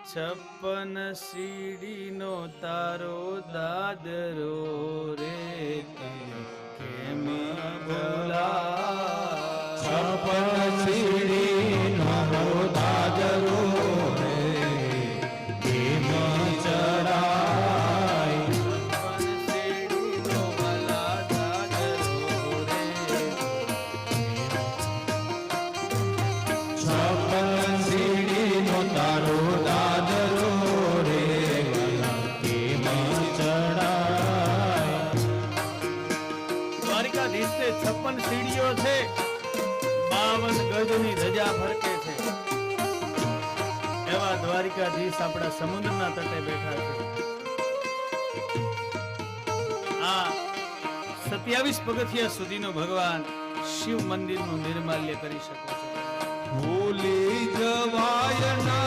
56 સીડીનો તારો દાદરો રે કેમ ભૂલા 56 સીડીનો દાદરો રે કેમ ચડાય 56 સીડીનો વાલા દાદરો રે 56 સીડીનો તારો દાદરો રે કેમ ચડાય દ્વારિકાધીશને 56 સીડીઓ છે, 52 ગજની ધજા ફરકે છે. એવા દ્વારિકાધીશ આપણા સમુદ્રના તટે બેઠા છે. આ 27 પગથિયા સુધીનો ભગવાન શિવ મંદિરનું નિર્માલ્ય કરી શકો છો. ભૂલી જવાય ના